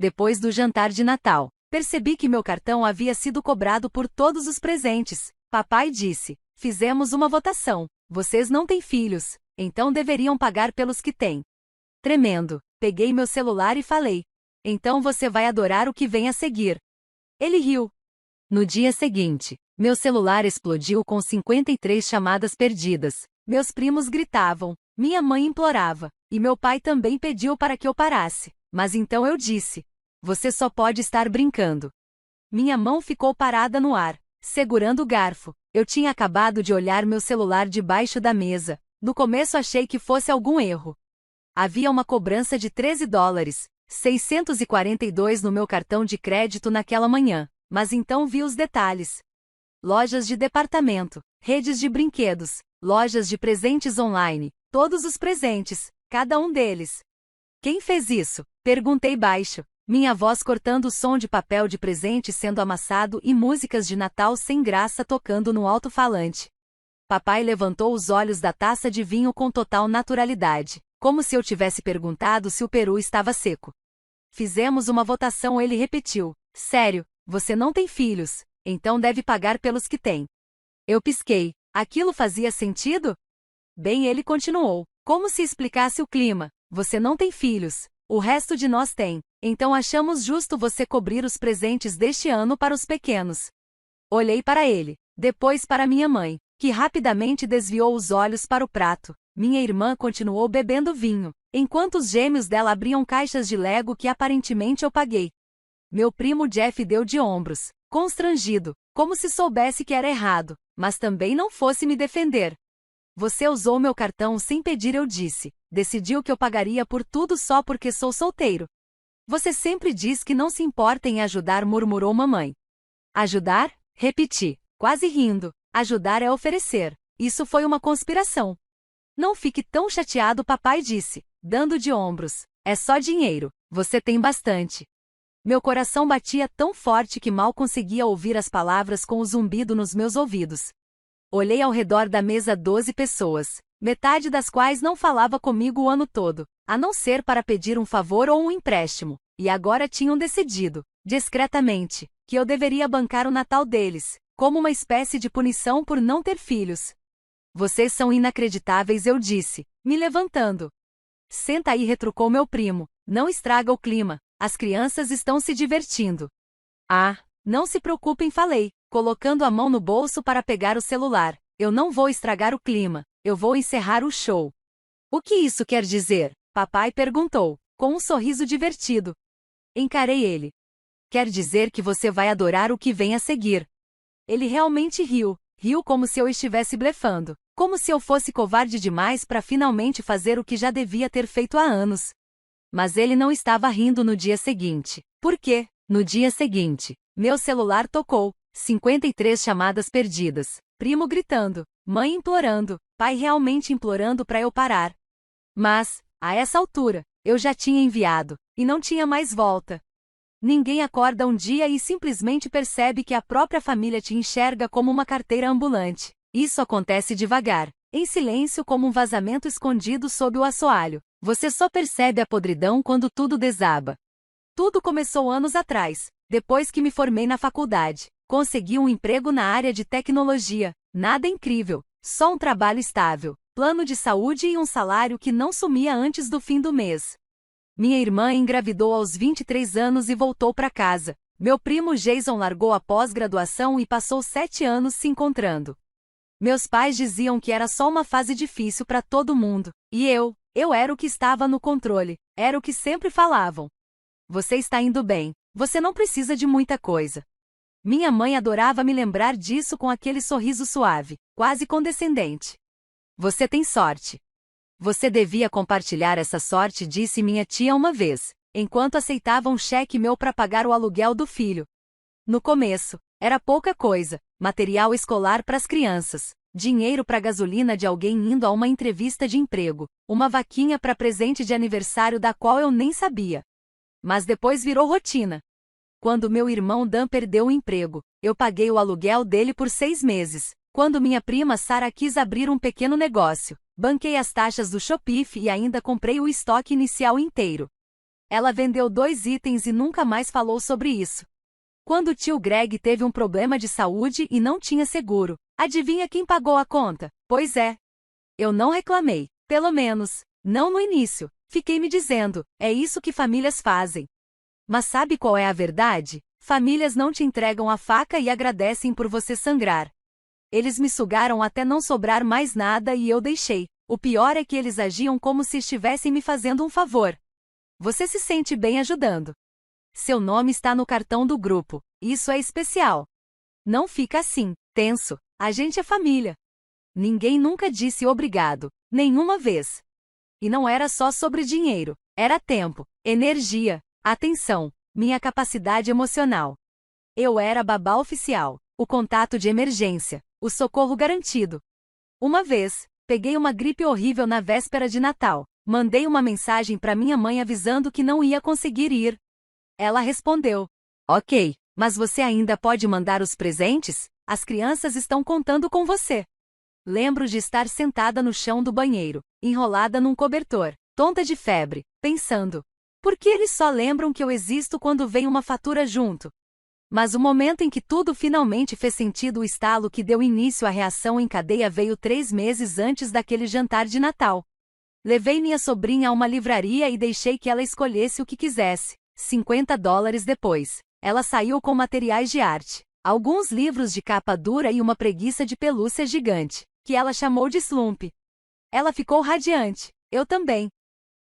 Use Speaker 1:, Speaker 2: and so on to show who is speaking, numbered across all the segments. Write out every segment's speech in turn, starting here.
Speaker 1: depois do jantar de Natal. Percebi que meu cartão havia sido cobrado por todos os presentes. Papai disse: fizemos uma votação. Vocês não têm filhos, então deveriam pagar pelos que têm. Tremendo, peguei meu celular e falei: então você vai adorar o que vem a seguir. Ele riu. No dia seguinte, meu celular explodiu com 53 chamadas perdidas. Meus primos gritavam, minha mãe implorava, e meu pai também pediu para que eu parasse. Mas então eu disse: você só pode estar brincando. Minha mão ficou parada no ar, segurando o garfo. Eu tinha acabado de olhar meu celular debaixo da mesa. No começo achei que fosse algum erro. Havia uma cobrança de $13,642 no meu cartão de crédito naquela manhã, mas então vi os detalhes. Lojas de departamento, redes de brinquedos, lojas de presentes online, todos os presentes, cada um deles. Quem fez isso? Perguntei baixo, minha voz cortando o som de papel de presente sendo amassado e músicas de Natal sem graça tocando no alto-falante. Papai levantou os olhos da taça de vinho com total naturalidade, como se eu tivesse perguntado se o peru estava seco. Fizemos uma votação, ele repetiu: sério, você não tem filhos, então deve pagar pelos que tem. Eu pisquei. Aquilo fazia sentido? Bem, ele continuou, como se explicasse o clima: você não tem filhos, o resto de nós tem, então achamos justo você cobrir os presentes deste ano para os pequenos. Olhei para ele, depois para minha mãe, que rapidamente desviou os olhos para o prato. Minha irmã continuou bebendo vinho, enquanto os gêmeos dela abriam caixas de Lego que aparentemente eu paguei. Meu primo Jeff deu de ombros, constrangido, como se soubesse que era errado, mas também não fosse me defender. Você usou meu cartão sem pedir, eu disse. Decidiu que eu pagaria por tudo só porque sou solteiro. Você sempre diz que não se importa em ajudar, murmurou mamãe. Ajudar? Repeti, quase rindo. Ajudar é oferecer. Isso foi uma conspiração. Não fique tão chateado, papai disse, dando de ombros. É só dinheiro, você tem bastante. Meu coração batia tão forte que mal conseguia ouvir as palavras com o zumbido nos meus ouvidos. Olhei ao redor da mesa 12 pessoas, metade das quais não falava comigo o ano todo, a não ser para pedir um favor ou um empréstimo, e agora tinham decidido, discretamente, que eu deveria bancar o Natal deles, como uma espécie de punição por não ter filhos. Vocês são inacreditáveis, eu disse, me levantando. Senta aí, retrucou meu primo, não estraga o clima, as crianças estão se divertindo. Ah, não se preocupem, falei, colocando a mão no bolso para pegar o celular. Eu não vou estragar o clima, eu vou encerrar o show. O que isso quer dizer? Papai perguntou, com um sorriso divertido. Encarei ele. Quer dizer que você vai adorar o que vem a seguir. Ele realmente riu, riu como se eu estivesse blefando, como se eu fosse covarde demais para finalmente fazer o que já devia ter feito há anos. Mas ele não estava rindo no dia seguinte. Por quê? No dia seguinte, meu celular tocou, 53 chamadas perdidas, primo gritando, mãe implorando, pai realmente implorando para eu parar. Mas, a essa altura, eu já tinha enviado, e não tinha mais volta. Ninguém acorda um dia e simplesmente percebe que a própria família te enxerga como uma carteira ambulante. Isso acontece devagar, em silêncio, como um vazamento escondido sob o assoalho. Você só percebe a podridão quando tudo desaba. Tudo começou anos atrás, depois que me formei na faculdade. Consegui um emprego na área de tecnologia. Nada incrível, só um trabalho estável, plano de saúde e um salário que não sumia antes do fim do mês. Minha irmã engravidou aos 23 anos e voltou para casa. Meu primo Jason largou a pós-graduação e passou 7 anos se encontrando. Meus pais diziam que era só uma fase difícil para todo mundo. E eu era o que estava no controle, era o que sempre falavam. Você está indo bem, você não precisa de muita coisa. Minha mãe adorava me lembrar disso com aquele sorriso suave, quase condescendente. Você tem sorte. Você devia compartilhar essa sorte, disse minha tia uma vez, enquanto aceitava um cheque meu para pagar o aluguel do filho. No começo, era pouca coisa, material escolar para as crianças, dinheiro para gasolina de alguém indo a uma entrevista de emprego, uma vaquinha para presente de aniversário da qual eu nem sabia. Mas depois virou rotina. Quando meu irmão Dan perdeu o emprego, eu paguei o aluguel dele por 6 meses. Quando minha prima Sara quis abrir um pequeno negócio, banquei as taxas do Shopify e ainda comprei o estoque inicial inteiro. Ela vendeu 2 itens e nunca mais falou sobre isso. Quando o tio Greg teve um problema de saúde e não tinha seguro, adivinha quem pagou a conta? Pois é. Eu não reclamei, pelo menos, não no início. Fiquei me dizendo, é isso que famílias fazem. Mas sabe qual é a verdade? Famílias não te entregam a faca e agradecem por você sangrar. Eles me sugaram até não sobrar mais nada e eu deixei. O pior é que eles agiam como se estivessem me fazendo um favor. Você se sente bem ajudando. Seu nome está no cartão do grupo. Isso é especial. Não fica assim, tenso. A gente é família. Ninguém nunca disse obrigado, nenhuma vez. E não era só sobre dinheiro, era tempo, energia, atenção, minha capacidade emocional. Eu era a babá oficial, o contato de emergência, o socorro garantido. Uma vez, peguei uma gripe horrível na véspera de Natal. Mandei uma mensagem para minha mãe avisando que não ia conseguir ir. Ela respondeu: Ok, mas você ainda pode mandar os presentes? As crianças estão contando com você. Lembro de estar sentada no chão do banheiro, enrolada num cobertor, tonta de febre, pensando: por que eles só lembram que eu existo quando vem uma fatura junto? Mas o momento em que tudo finalmente fez sentido, o estalo que deu início à reação em cadeia veio 3 meses antes daquele jantar de Natal. Levei minha sobrinha a uma livraria e deixei que ela escolhesse o que quisesse. $50 depois, ela saiu com materiais de arte, alguns livros de capa dura e uma preguiça de pelúcia gigante, que ela chamou de Slump. Ela ficou radiante, eu também.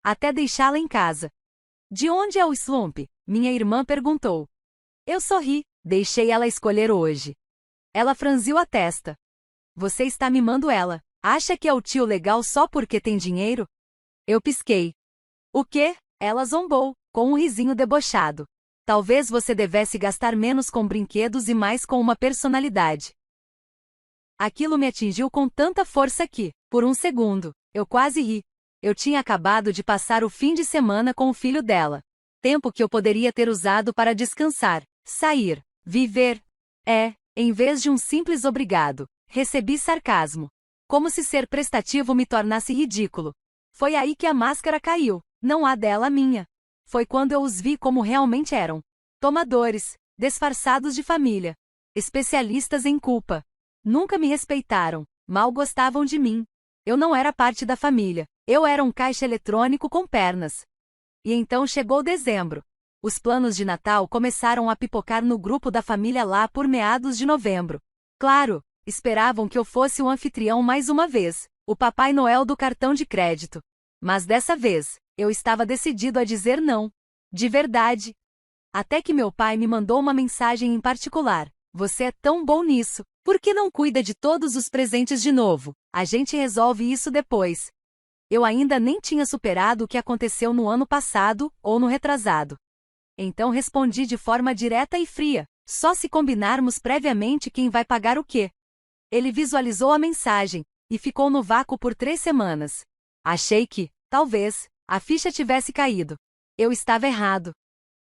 Speaker 1: Até deixá-la em casa. De onde é o Slump? Minha irmã perguntou. Eu sorri, deixei ela escolher hoje. Ela franziu a testa. Você está mimando ela. Acha que é o tio legal só porque tem dinheiro? Eu pisquei. O quê? Ela zombou, com um risinho debochado. Talvez você devesse gastar menos com brinquedos e mais com uma personalidade. Aquilo me atingiu com tanta força que, por um segundo, eu quase ri. Eu tinha acabado de passar o fim de semana com o filho dela. Tempo que eu poderia ter usado para descansar, sair, viver. Em vez de um simples obrigado, recebi sarcasmo. Como se ser prestativo me tornasse ridículo. Foi aí que a máscara caiu, não a dela, a minha. Foi quando eu os vi como realmente eram. Tomadores, disfarçados de família. Especialistas em culpa. Nunca me respeitaram, mal gostavam de mim. Eu não era parte da família, eu era um caixa eletrônico com pernas. E então chegou dezembro. Os planos de Natal começaram a pipocar no grupo da família lá por meados de novembro. Claro, esperavam que eu fosse o anfitrião mais uma vez, o Papai Noel do cartão de crédito. Mas dessa vez, eu estava decidido a dizer não. De verdade. Até que meu pai me mandou uma mensagem em particular. Você é tão bom nisso, por que não cuida de todos os presentes de novo? A gente resolve isso depois. Eu ainda nem tinha superado o que aconteceu no ano passado, ou no retrasado. Então respondi de forma direta e fria. Só se combinarmos previamente quem vai pagar o quê. Ele visualizou a mensagem, e ficou no vácuo por 3 semanas. Achei que, talvez, a ficha tivesse caído. Eu estava errado.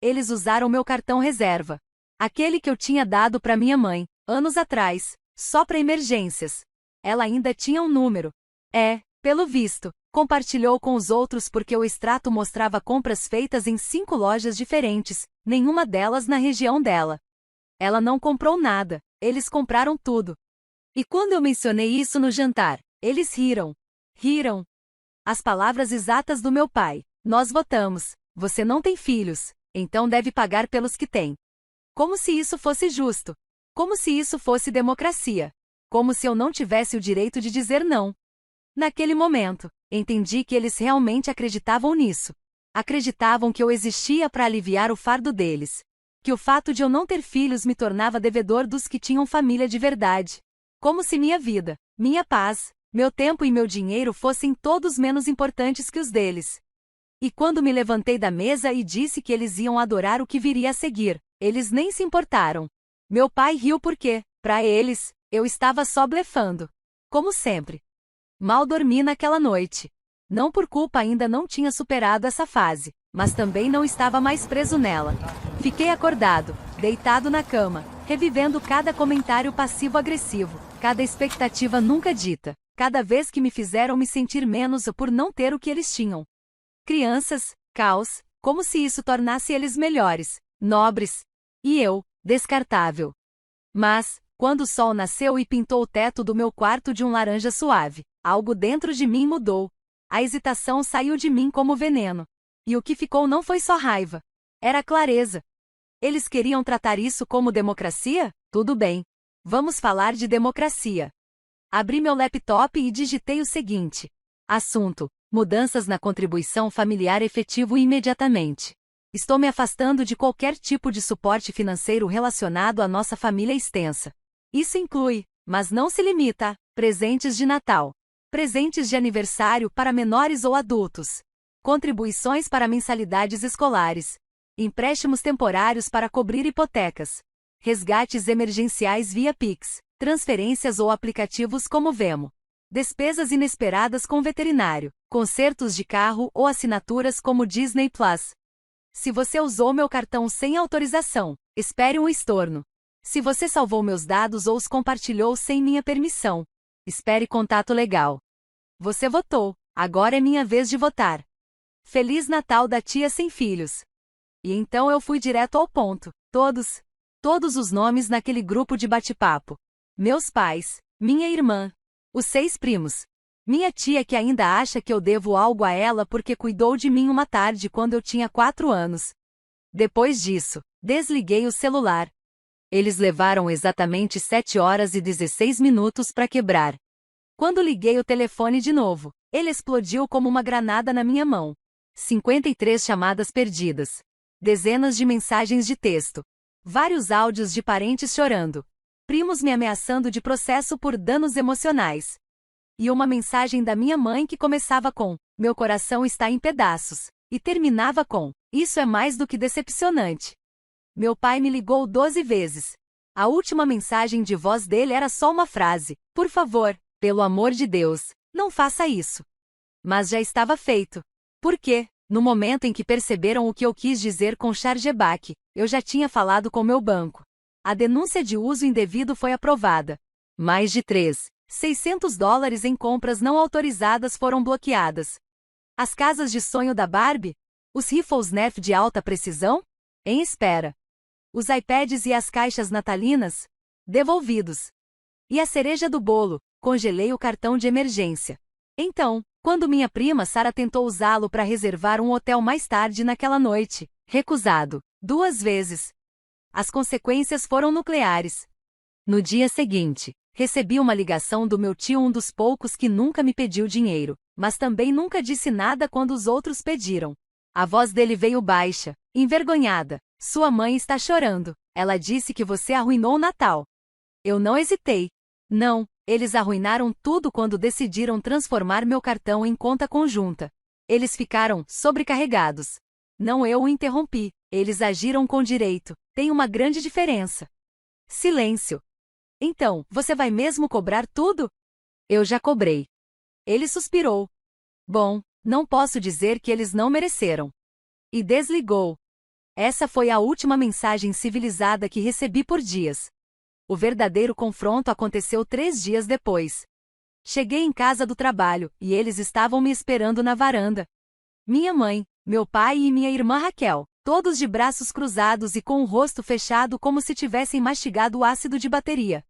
Speaker 1: Eles usaram meu cartão reserva. Aquele que eu tinha dado para minha mãe, anos atrás, só para emergências. Ela ainda tinha um número. Pelo visto, compartilhou com os outros porque o extrato mostrava compras feitas em 5 lojas diferentes, nenhuma delas na região dela. Ela não comprou nada, eles compraram tudo. E quando eu mencionei isso no jantar, eles riram. Riram. As palavras exatas do meu pai. Nós votamos. Você não tem filhos, então deve pagar pelos que tem. Como se isso fosse justo. Como se isso fosse democracia. Como se eu não tivesse o direito de dizer não. Naquele momento, entendi que eles realmente acreditavam nisso. Acreditavam que eu existia para aliviar o fardo deles. Que o fato de eu não ter filhos me tornava devedor dos que tinham família de verdade. Como se minha vida, minha paz, meu tempo e meu dinheiro fossem todos menos importantes que os deles. E quando me levantei da mesa e disse que eles iam adorar o que viria a seguir, eles nem se importaram. Meu pai riu porque, para eles, eu estava só blefando. Como sempre. Mal dormi naquela noite. Não por culpa, ainda não tinha superado essa fase, mas também não estava mais preso nela. Fiquei acordado, deitado na cama, revivendo cada comentário passivo-agressivo, cada expectativa nunca dita, cada vez que me fizeram me sentir menos por não ter o que eles tinham. Crianças, caos, como se isso tornasse eles melhores, nobres. E eu, descartável. Mas, quando o sol nasceu e pintou o teto do meu quarto de um laranja suave, algo dentro de mim mudou. A hesitação saiu de mim como veneno. E o que ficou não foi só raiva. Era clareza. Eles queriam tratar isso como democracia? Tudo bem. Vamos falar de democracia. Abri meu laptop e digitei o seguinte. Assunto: mudanças na contribuição familiar efetivo imediatamente. Estou me afastando de qualquer tipo de suporte financeiro relacionado à nossa família extensa. Isso inclui, mas não se limita a, presentes de Natal, presentes de aniversário para menores ou adultos, contribuições para mensalidades escolares, empréstimos temporários para cobrir hipotecas, resgates emergenciais via Pix, transferências ou aplicativos como Venmo, despesas inesperadas com veterinário, consertos de carro ou assinaturas como Disney Plus. Se você usou meu cartão sem autorização, espere um estorno. Se você salvou meus dados ou os compartilhou sem minha permissão, espere contato legal. Você votou, agora é minha vez de votar. Feliz Natal da tia sem filhos. E então eu fui direto ao ponto. Todos os nomes naquele grupo de bate-papo. Meus pais, minha irmã, os 6 primos. Minha tia que ainda acha que eu devo algo a ela porque cuidou de mim uma tarde quando eu tinha 4 anos. Depois disso, desliguei o celular. Eles levaram exatamente 7 horas e 16 minutos para quebrar. Quando liguei o telefone de novo, ele explodiu como uma granada na minha mão. 53 chamadas perdidas. Dezenas de mensagens de texto. Vários áudios de parentes chorando. Primos me ameaçando de processo por danos emocionais. E uma mensagem da minha mãe que começava com: meu coração está em pedaços, e terminava com: isso é mais do que decepcionante. Meu pai me ligou 12 vezes. A última mensagem de voz dele era só uma frase: por favor, pelo amor de Deus, não faça isso. Mas já estava feito. Por quê? No momento em que perceberam o que eu quis dizer com chargeback, eu já tinha falado com meu banco. A denúncia de uso indevido foi aprovada. Mais de $600 em compras não autorizadas foram bloqueadas. As casas de sonho da Barbie? Os rifles Nerf de alta precisão? Em espera. Os iPads e as caixas natalinas? Devolvidos. E a cereja do bolo? Congelei o cartão de emergência. Então, quando minha prima Sara tentou usá-lo para reservar um hotel mais tarde naquela noite, recusado 2 vezes. As consequências foram nucleares. No dia seguinte, recebi uma ligação do meu tio, um dos poucos que nunca me pediu dinheiro, mas também nunca disse nada quando os outros pediram. A voz dele veio baixa, envergonhada. Sua mãe está chorando. Ela disse que você arruinou o Natal. Eu não hesitei. Não, eles arruinaram tudo quando decidiram transformar meu cartão em conta conjunta. Eles ficaram sobrecarregados. Não, eu o interrompi. Eles agiram com direito. Tem uma grande diferença. Silêncio. Então, você vai mesmo cobrar tudo? Eu já cobrei. Ele suspirou. Bom, não posso dizer que eles não mereceram. E desligou. Essa foi a última mensagem civilizada que recebi por dias. O verdadeiro confronto aconteceu 3 dias depois. Cheguei em casa do trabalho, e eles estavam me esperando na varanda. Minha mãe, meu pai e minha irmã Raquel, todos de braços cruzados e com o rosto fechado como se tivessem mastigado ácido de bateria.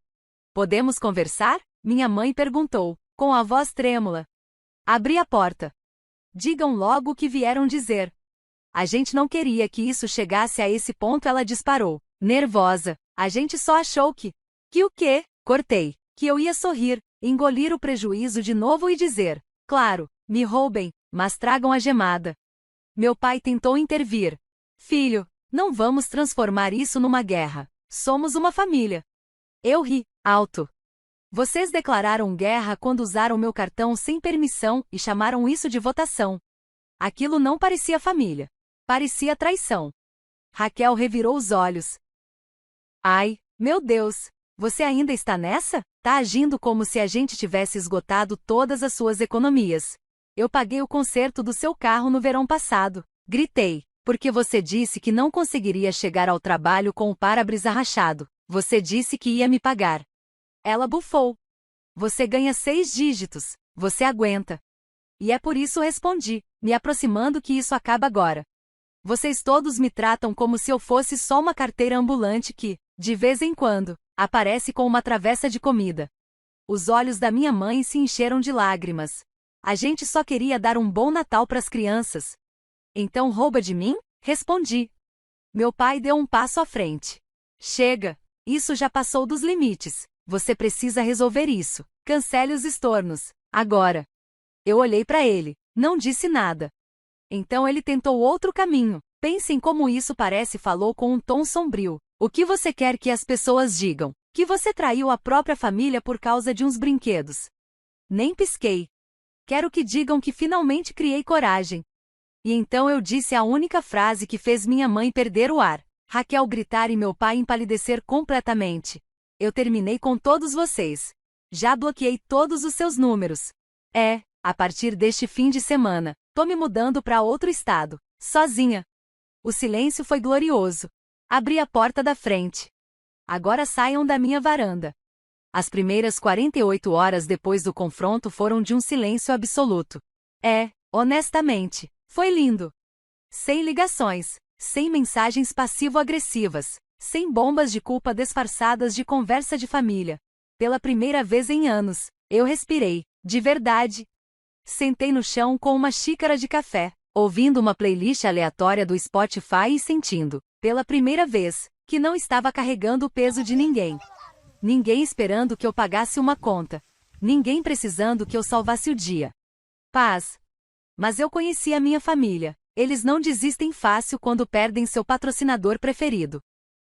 Speaker 1: Podemos conversar? Minha mãe perguntou, com a voz trêmula. Abri a porta. Digam logo o que vieram dizer. A gente não queria que isso chegasse a esse ponto, ela disparou, nervosa. A gente só achou que o quê? Cortei. Que eu ia sorrir, engolir o prejuízo de novo e dizer, claro, me roubem, mas tragam a gemada. Meu pai tentou intervir. Filho, não vamos transformar isso numa guerra. Somos uma família. Eu ri, alto. Vocês declararam guerra quando usaram meu cartão sem permissão e chamaram isso de votação. Aquilo não parecia família. Parecia traição. Raquel revirou os olhos. Ai, meu Deus, você ainda está nessa? Tá agindo como se a gente tivesse esgotado todas as suas economias. Eu paguei o conserto do seu carro no verão passado. Gritei, porque você disse que não conseguiria chegar ao trabalho com o para-brisa rachado. Você disse que ia me pagar. Ela bufou. Você ganha 6 dígitos. Você aguenta. E é por isso respondi, me aproximando, que isso acaba agora. Vocês todos me tratam como se eu fosse só uma carteira ambulante que, de vez em quando, aparece com uma travessa de comida. Os olhos da minha mãe se encheram de lágrimas. A gente só queria dar um bom Natal para as crianças. Então rouba de mim? Respondi. Meu pai deu um passo à frente. Chega! Isso já passou dos limites. Você precisa resolver isso. Cancele os estornos. Agora. Eu olhei para ele. Não disse nada. Então ele tentou outro caminho. Pense em como isso parece, falou com um tom sombrio. O que você quer que as pessoas digam? Que você traiu a própria família por causa de uns brinquedos. Nem pisquei. Quero que digam que finalmente criei coragem. E então eu disse a única frase que fez minha mãe perder o ar. Raquel gritar e meu pai empalidecer completamente. Eu terminei com todos vocês. Já bloqueei todos os seus números. A partir deste fim de semana, tô me mudando para outro estado, sozinha. O silêncio foi glorioso. Abri a porta da frente. Agora saiam da minha varanda. As primeiras 48 horas depois do confronto foram de um silêncio absoluto. Honestamente, foi lindo. Sem ligações, sem mensagens passivo-agressivas, sem bombas de culpa disfarçadas de conversa de família. Pela primeira vez em anos, eu respirei, de verdade. Sentei no chão com uma xícara de café, ouvindo uma playlist aleatória do Spotify e sentindo, pela primeira vez, que não estava carregando o peso de ninguém. Ninguém esperando que eu pagasse uma conta. Ninguém precisando que eu salvasse o dia. Paz. Mas eu conheci a minha família. Eles não desistem fácil quando perdem seu patrocinador preferido.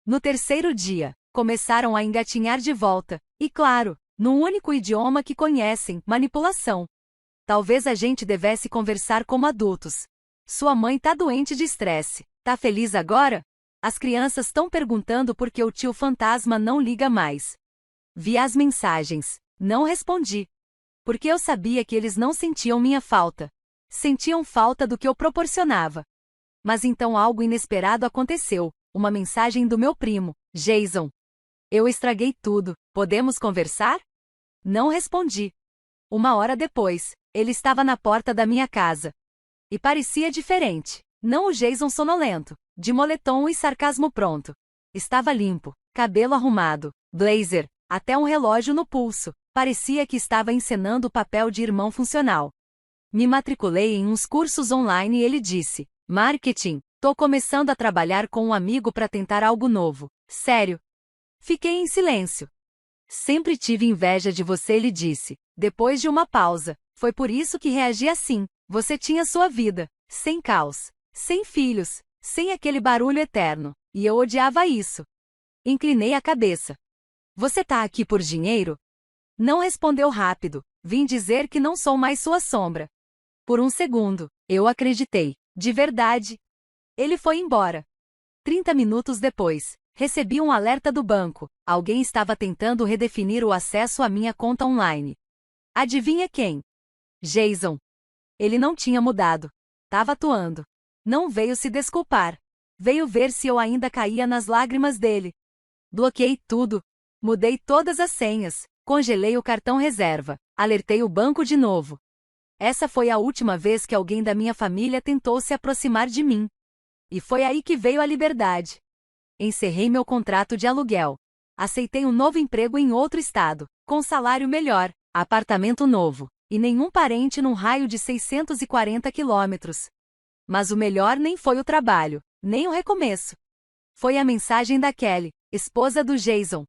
Speaker 1: No terceiro dia, começaram a engatinhar de volta. E claro, no único idioma que conhecem, manipulação. Talvez a gente devesse conversar como adultos. Sua mãe tá doente de estresse. Tá feliz agora? As crianças estão perguntando por que o tio fantasma não liga mais. Vi as mensagens. Não respondi. Porque eu sabia que eles não sentiam minha falta. Sentiam falta do que eu proporcionava. Mas então algo inesperado aconteceu. Uma mensagem do meu primo, Jason. Eu estraguei tudo. Podemos conversar? Não respondi. 1 hora depois, ele estava na porta da minha casa. E parecia diferente. Não o Jason sonolento, de moletom e sarcasmo pronto. Estava limpo, cabelo arrumado, blazer, até um relógio no pulso. Parecia que estava encenando o papel de irmão funcional. Me matriculei em uns cursos online e ele disse: Marketing, tô começando a trabalhar com um amigo para tentar algo novo. Sério? Fiquei em silêncio. Sempre tive inveja de você, ele disse, depois de uma pausa. Foi por isso que reagi assim. Você tinha sua vida, sem caos, sem filhos, sem aquele barulho eterno, e eu odiava isso. Inclinei a cabeça. Você tá aqui por dinheiro? Não respondeu rápido. Vim dizer que não sou mais sua sombra. Por um segundo, eu acreditei. De verdade. Ele foi embora. 30 minutos depois, recebi um alerta do banco. Alguém estava tentando redefinir o acesso à minha conta online. Adivinha quem? Jason. Ele não tinha mudado. Tava atuando. Não veio se desculpar. Veio ver se eu ainda caía nas lágrimas dele. Bloqueei tudo. Mudei todas as senhas. Congelei o cartão reserva. Alertei o banco de novo. Essa foi a última vez que alguém da minha família tentou se aproximar de mim. E foi aí que veio a liberdade. Encerrei meu contrato de aluguel. Aceitei um novo emprego em outro estado, com salário melhor, apartamento novo, e nenhum parente num raio de 640 quilômetros. Mas o melhor nem foi o trabalho, nem o recomeço. Foi a mensagem da Kelly, esposa do Jason.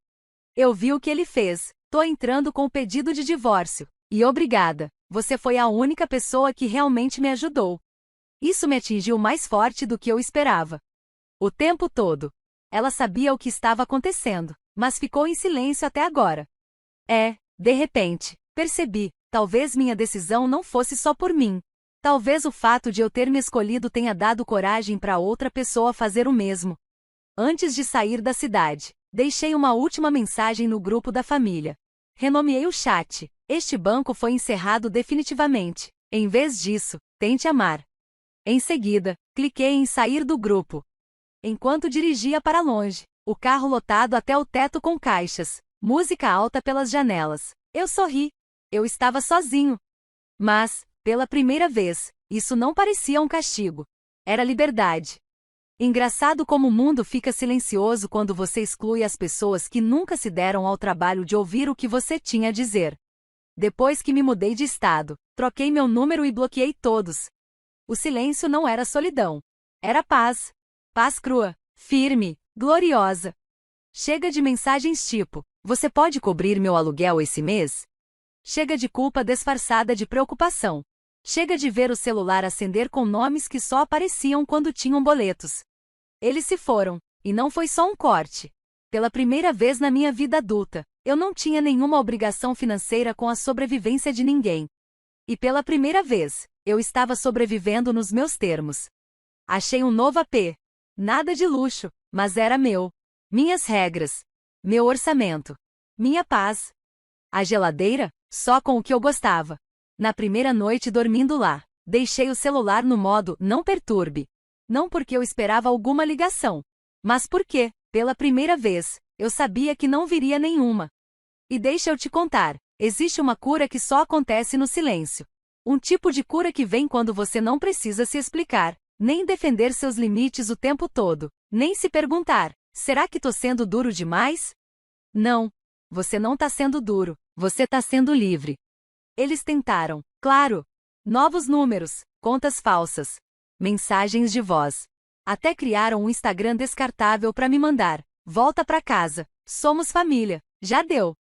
Speaker 1: Eu vi o que ele fez. Tô entrando com o pedido de divórcio. E obrigada, você foi a única pessoa que realmente me ajudou. Isso me atingiu mais forte do que eu esperava. O tempo todo. Ela sabia o que estava acontecendo, mas ficou em silêncio até agora. De repente, percebi, talvez minha decisão não fosse só por mim. Talvez o fato de eu ter me escolhido tenha dado coragem para outra pessoa fazer o mesmo. Antes de sair da cidade, deixei uma última mensagem no grupo da família. Renomeei o chat. Este banco foi encerrado definitivamente. Em vez disso, tente amar. Em seguida, cliquei em sair do grupo. Enquanto dirigia para longe, o carro lotado até o teto com caixas, música alta pelas janelas. Eu sorri. Eu estava sozinho. Mas, pela primeira vez, isso não parecia um castigo. Era liberdade. Engraçado como o mundo fica silencioso quando você exclui as pessoas que nunca se deram ao trabalho de ouvir o que você tinha a dizer. Depois que me mudei de estado, troquei meu número e bloqueei todos. O silêncio não era solidão. Era paz. Paz crua, firme, gloriosa. Chega de mensagens tipo: você pode cobrir meu aluguel esse mês? Chega de culpa disfarçada de preocupação. Chega de ver o celular acender com nomes que só apareciam quando tinham boletos. Eles se foram, e não foi só um corte. Pela primeira vez na minha vida adulta, eu não tinha nenhuma obrigação financeira com a sobrevivência de ninguém. E pela primeira vez, eu estava sobrevivendo nos meus termos. Achei um novo AP. Nada de luxo, mas era meu. Minhas regras. Meu orçamento. Minha paz. A geladeira, só com o que eu gostava. Na primeira noite dormindo lá, deixei o celular no modo não perturbe. Não porque eu esperava alguma ligação, mas porque, pela primeira vez, eu sabia que não viria nenhuma. E deixa eu te contar, existe uma cura que só acontece no silêncio. Um tipo de cura que vem quando você não precisa se explicar, nem defender seus limites o tempo todo, nem se perguntar: será que tô sendo duro demais? Não. Você não tá sendo duro, você tá sendo livre. Eles tentaram, claro. Novos números, contas falsas, mensagens de voz. Até criaram um Instagram descartável para me mandar: volta pra casa, somos família, já deu.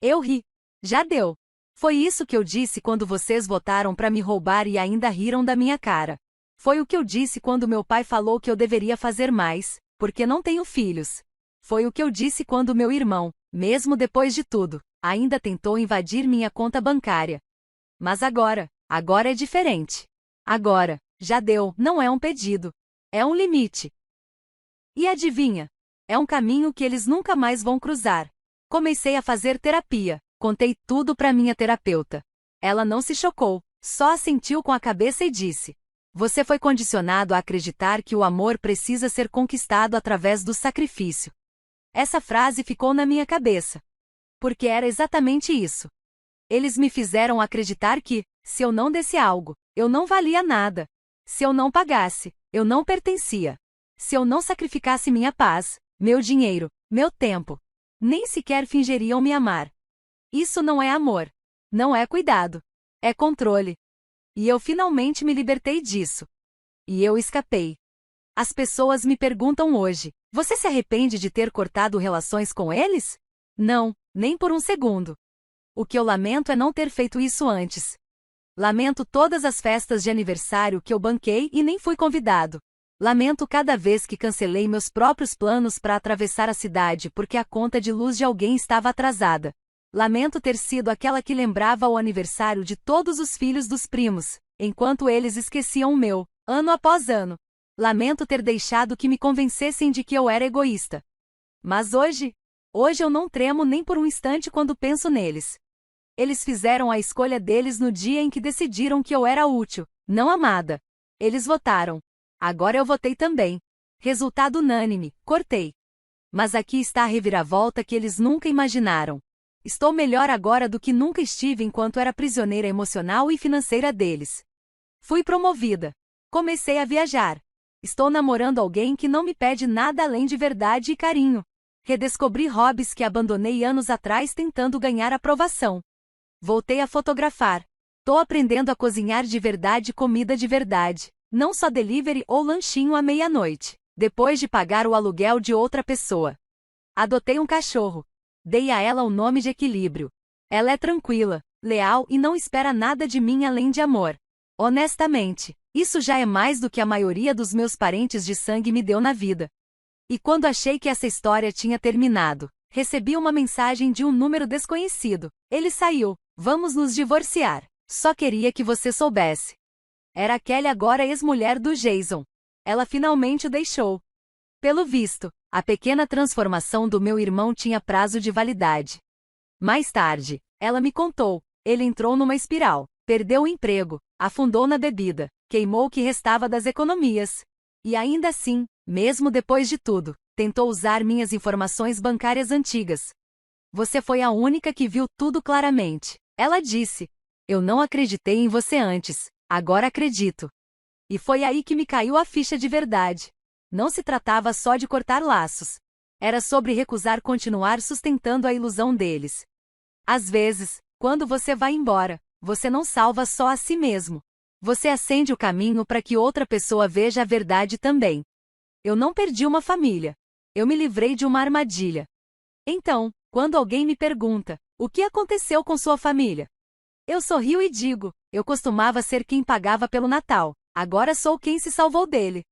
Speaker 1: Eu ri. Já deu. Foi isso que eu disse quando vocês votaram para me roubar e ainda riram da minha cara. Foi o que eu disse quando meu pai falou que eu deveria fazer mais, porque não tenho filhos. Foi o que eu disse quando meu irmão, mesmo depois de tudo, ainda tentou invadir minha conta bancária. Mas agora é diferente. Agora, já deu, não é um pedido. É um limite. E adivinha? É um caminho que eles nunca mais vão cruzar. Comecei a fazer terapia, contei tudo para minha terapeuta. Ela não se chocou, só assentiu com a cabeça e disse: você foi condicionado a acreditar que o amor precisa ser conquistado através do sacrifício. Essa frase ficou na minha cabeça. Porque era exatamente isso. Eles me fizeram acreditar que, se eu não desse algo, eu não valia nada. Se eu não pagasse, eu não pertencia. Se eu não sacrificasse minha paz, meu dinheiro, meu tempo, nem sequer fingiriam me amar. Isso não é amor. Não é cuidado. É controle. E eu finalmente me libertei disso. E eu escapei. As pessoas me perguntam hoje: você se arrepende de ter cortado relações com eles? Não, nem por um segundo. O que eu lamento é não ter feito isso antes. Lamento todas as festas de aniversário que eu banquei e nem fui convidado. Lamento cada vez que cancelei meus próprios planos para atravessar a cidade porque a conta de luz de alguém estava atrasada. Lamento ter sido aquela que lembrava o aniversário de todos os filhos dos primos, enquanto eles esqueciam o meu, ano após ano. Lamento ter deixado que me convencessem de que eu era egoísta. Mas hoje eu não tremo nem por um instante quando penso neles. Eles fizeram a escolha deles no dia em que decidiram que eu era útil, não amada. Eles votaram. Agora eu votei também. Resultado unânime, cortei. Mas aqui está a reviravolta que eles nunca imaginaram. Estou melhor agora do que nunca estive enquanto era prisioneira emocional e financeira deles. Fui promovida. Comecei a viajar. Estou namorando alguém que não me pede nada além de verdade e carinho. Redescobri hobbies que abandonei anos atrás tentando ganhar aprovação. Voltei a fotografar. Tô aprendendo a cozinhar de verdade comida de verdade, não só delivery ou lanchinho à meia-noite, depois de pagar o aluguel de outra pessoa. Adotei um cachorro. Dei a ela o nome de Equilíbrio. Ela é tranquila, leal e não espera nada de mim além de amor. Honestamente, isso já é mais do que a maioria dos meus parentes de sangue me deu na vida. E quando achei que essa história tinha terminado, recebi uma mensagem de um número desconhecido. Ele saiu. Vamos nos divorciar. Só queria que você soubesse. Era a Kelly, agora ex-mulher do Jason. Ela finalmente o deixou. Pelo visto, a pequena transformação do meu irmão tinha prazo de validade. Mais tarde, ela me contou, ele entrou numa espiral, perdeu o emprego, afundou na bebida, queimou o que restava das economias. E ainda assim, mesmo depois de tudo, tentou usar minhas informações bancárias antigas. Você foi a única que viu tudo claramente. Ela disse: eu não acreditei em você antes, agora acredito. E foi aí que me caiu a ficha de verdade. Não se tratava só de cortar laços. Era sobre recusar continuar sustentando a ilusão deles. Às vezes, quando você vai embora, você não salva só a si mesmo. Você acende o caminho para que outra pessoa veja a verdade também. Eu não perdi uma família. Eu me livrei de uma armadilha. Então, quando alguém me pergunta, o que aconteceu com sua família? Eu sorrio e digo, eu costumava ser quem pagava pelo Natal, agora sou quem se salvou dele.